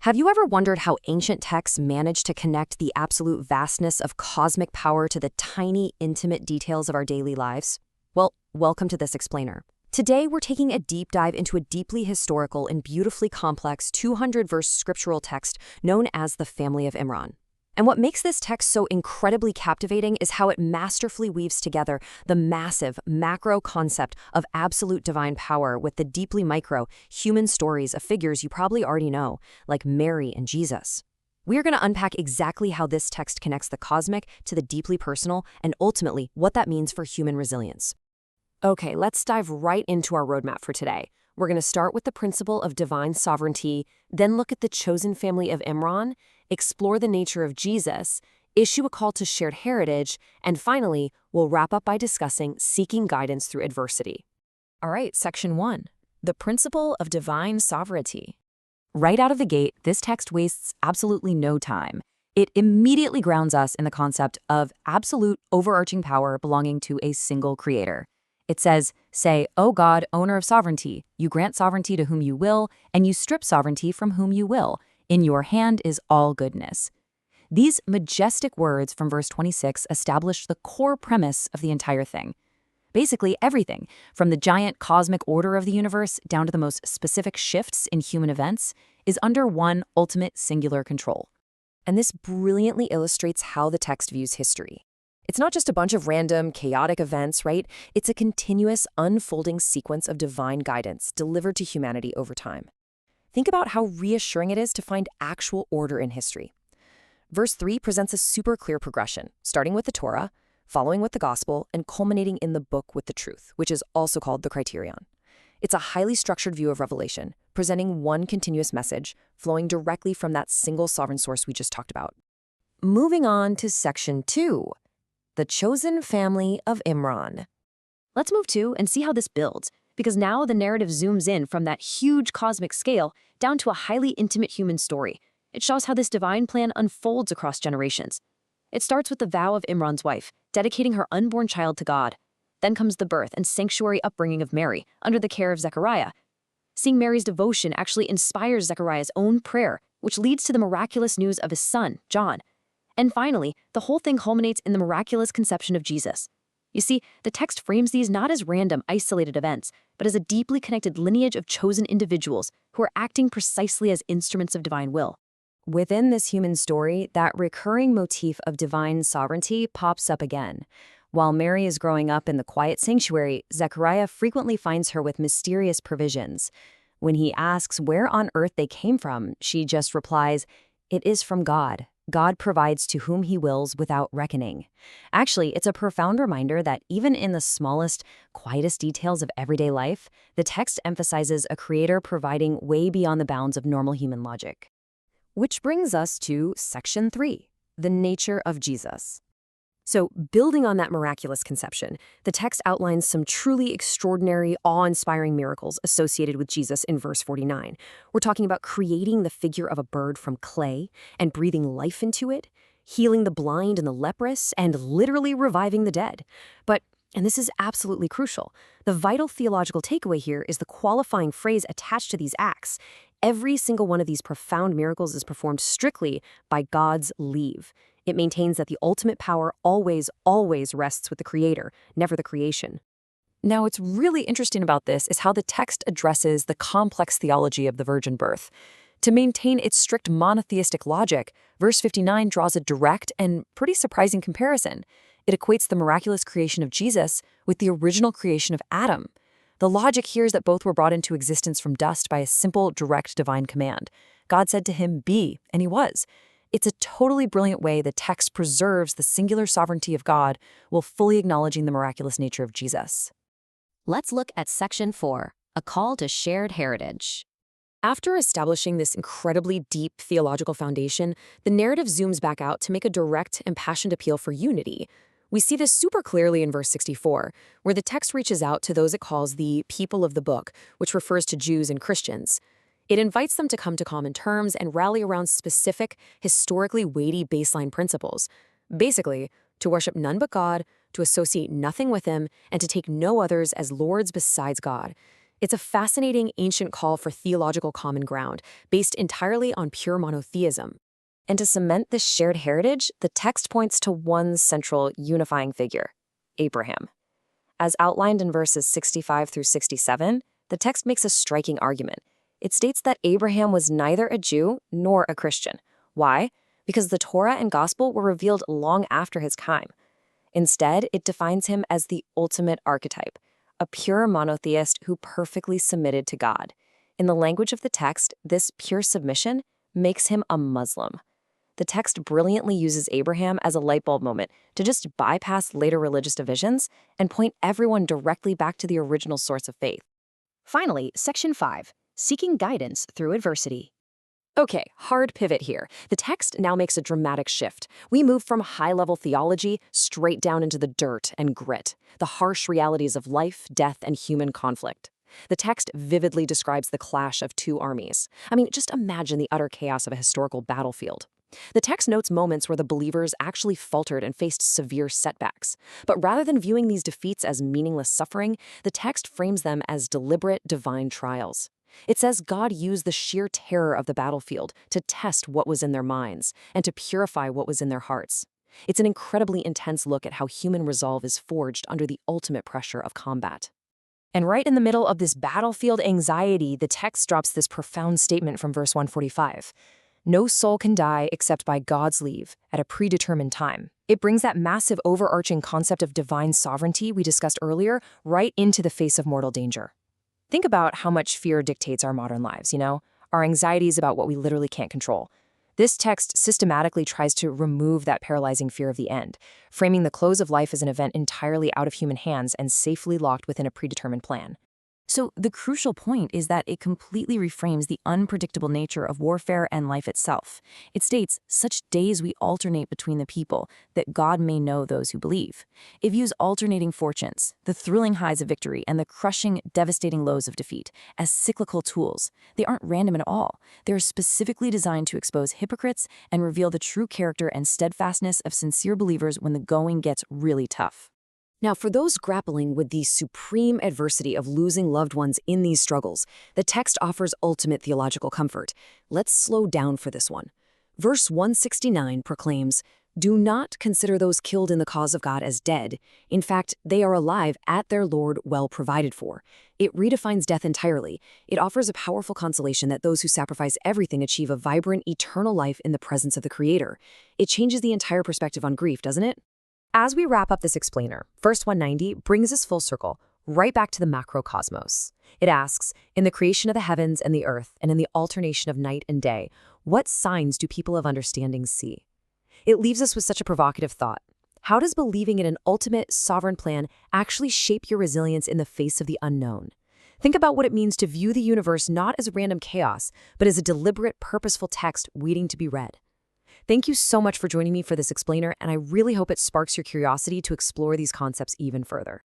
Have you ever wondered how ancient texts managed to connect the absolute vastness of cosmic power to the tiny, intimate details of our daily lives? Well, welcome to this explainer. Today, we're taking a deep dive into a deeply historical and beautifully complex 200-verse scriptural text known as the Family of Imran. And what makes this text so incredibly captivating is how it masterfully weaves together the massive, macro concept of absolute divine power with the deeply micro, human stories of figures you probably already know, like Mary and Jesus. We're going to unpack exactly how this text connects the cosmic to the deeply personal and ultimately what that means for human resilience. Okay, let's dive right into our roadmap for today. We're going to start with the principle of divine sovereignty, then look at the chosen family of Imran, explore the nature of Jesus, issue a call to shared heritage, and finally, we'll wrap up by discussing seeking guidance through adversity. All right, Section 1, the principle of divine sovereignty. Right out of the gate, this text wastes absolutely no time. It immediately grounds us in the concept of absolute overarching power belonging to a single creator. It says, "Say, O God, owner of sovereignty, you grant sovereignty to whom you will, and you strip sovereignty from whom you will. In your hand is all goodness." These majestic words from verse 26 establish the core premise of the entire thing. Basically, everything, from the giant cosmic order of the universe down to the most specific shifts in human events, is under one ultimate singular control. And this brilliantly illustrates how the text views history. It's not just a bunch of random, chaotic events, right? It's a continuous, unfolding sequence of divine guidance delivered to humanity over time. Think about how reassuring it is to find actual order in history. Verse 3 presents a super clear progression, starting with the Torah, following with the Gospel, and culminating in the book with the truth, which is also called the Criterion. It's a highly structured view of Revelation, presenting one continuous message, flowing directly from that single sovereign source we just talked about. Moving on to Section 2. The chosen family of Imran. Let's move to and see how this builds, because now the narrative zooms in from that huge cosmic scale down to a highly intimate human story. It shows how this divine plan unfolds across generations. It starts with the vow of Imran's wife, dedicating her unborn child to God. Then comes the birth and sanctuary upbringing of Mary, under the care of Zechariah. Seeing Mary's devotion actually inspires Zechariah's own prayer, which leads to the miraculous news of his son, John. And finally, the whole thing culminates in the miraculous conception of Jesus. You see, the text frames these not as random, isolated events, but as a deeply connected lineage of chosen individuals who are acting precisely as instruments of divine will. Within this human story, that recurring motif of divine sovereignty pops up again. While Mary is growing up in the quiet sanctuary, Zechariah frequently finds her with mysterious provisions. When he asks where on earth they came from, she just replies, "It is from God. God provides to whom he wills without reckoning." Actually, it's a profound reminder that even in the smallest, quietest details of everyday life, the text emphasizes a creator providing way beyond the bounds of normal human logic. Which brings us to Section 3, the nature of Jesus. So, building on that miraculous conception, the text outlines some truly extraordinary, awe-inspiring miracles associated with Jesus in verse 49. We're talking about creating the figure of a bird from clay and breathing life into it, healing the blind and the leprous, and literally reviving the dead. But, and this is absolutely crucial, the vital theological takeaway here is the qualifying phrase attached to these acts. Every single one of these profound miracles is performed strictly by God's leave. It maintains that the ultimate power always rests with the Creator, never the creation. Now, what's really interesting about this is how the text addresses the complex theology of the virgin birth. To maintain its strict monotheistic logic, verse 59 draws a direct and pretty surprising comparison. It equates the miraculous creation of Jesus with the original creation of Adam. The logic here is that both were brought into existence from dust by a simple, direct divine command. God said to him, "Be," and he was. It's a totally brilliant way the text preserves the singular sovereignty of God while fully acknowledging the miraculous nature of Jesus. Let's look at Section 4, a call to shared heritage. After establishing this incredibly deep theological foundation, the narrative zooms back out to make a direct, impassioned appeal for unity. We see this super clearly in verse 64, where the text reaches out to those it calls the people of the book, which refers to Jews and Christians. It invites them to come to common terms and rally around specific, historically weighty baseline principles. Basically, to worship none but God, to associate nothing with him, and to take no others as lords besides God. It's a fascinating ancient call for theological common ground, based entirely on pure monotheism. And to cement this shared heritage, the text points to one central unifying figure, Abraham. As outlined in verses 65 through 67, the text makes a striking argument. It states that Abraham was neither a Jew nor a Christian. Why? Because the Torah and Gospel were revealed long after his time. Instead, it defines him as the ultimate archetype, a pure monotheist who perfectly submitted to God. In the language of the text, this pure submission makes him a Muslim. The text brilliantly uses Abraham as a light bulb moment to just bypass later religious divisions and point everyone directly back to the original source of faith. Finally, Section 5, Seeking Guidance Through Adversity. Okay, hard pivot here. The text now makes a dramatic shift. We move from high-level theology straight down into the dirt and grit, the harsh realities of life, death, and human conflict. The text vividly describes the clash of two armies. I mean, just imagine the utter chaos of a historical battlefield. The text notes moments where the believers actually faltered and faced severe setbacks. But rather than viewing these defeats as meaningless suffering, the text frames them as deliberate divine trials. It says God used the sheer terror of the battlefield to test what was in their minds and to purify what was in their hearts. It's an incredibly intense look at how human resolve is forged under the ultimate pressure of combat. And right in the middle of this battlefield anxiety, the text drops this profound statement from verse 145. No soul can die except by God's leave at a predetermined time. It brings that massive overarching concept of divine sovereignty we discussed earlier right into the face of mortal danger. Think about how much fear dictates our modern lives, our anxieties about what we literally can't control. This text systematically tries to remove that paralyzing fear of the end, framing the close of life as an event entirely out of human hands and safely locked within a predetermined plan. So the crucial point is that it completely reframes the unpredictable nature of warfare and life itself. It states, such days we alternate between the people, that God may know those who believe. It views alternating fortunes, the thrilling highs of victory and the crushing, devastating lows of defeat, as cyclical tools. They aren't random at all. They are specifically designed to expose hypocrites and reveal the true character and steadfastness of sincere believers when the going gets really tough. Now, for those grappling with the supreme adversity of losing loved ones in these struggles, the text offers ultimate theological comfort. Let's slow down for this one. Verse 169 proclaims, "Do not consider those killed in the cause of God as dead. In fact, they are alive at their Lord, well provided for." It redefines death entirely. It offers a powerful consolation that those who sacrifice everything achieve a vibrant, eternal life in the presence of the Creator. It changes the entire perspective on grief, doesn't it? As we wrap up this explainer, verse 190 brings us full circle, right back to the macrocosmos. It asks, in the creation of the heavens and the earth, and in the alternation of night and day, what signs do people of understanding see? It leaves us with such a provocative thought. How does believing in an ultimate, sovereign plan actually shape your resilience in the face of the unknown? Think about what it means to view the universe not as random chaos, but as a deliberate, purposeful text waiting to be read. Thank you so much for joining me for this explainer, and I really hope it sparks your curiosity to explore these concepts even further.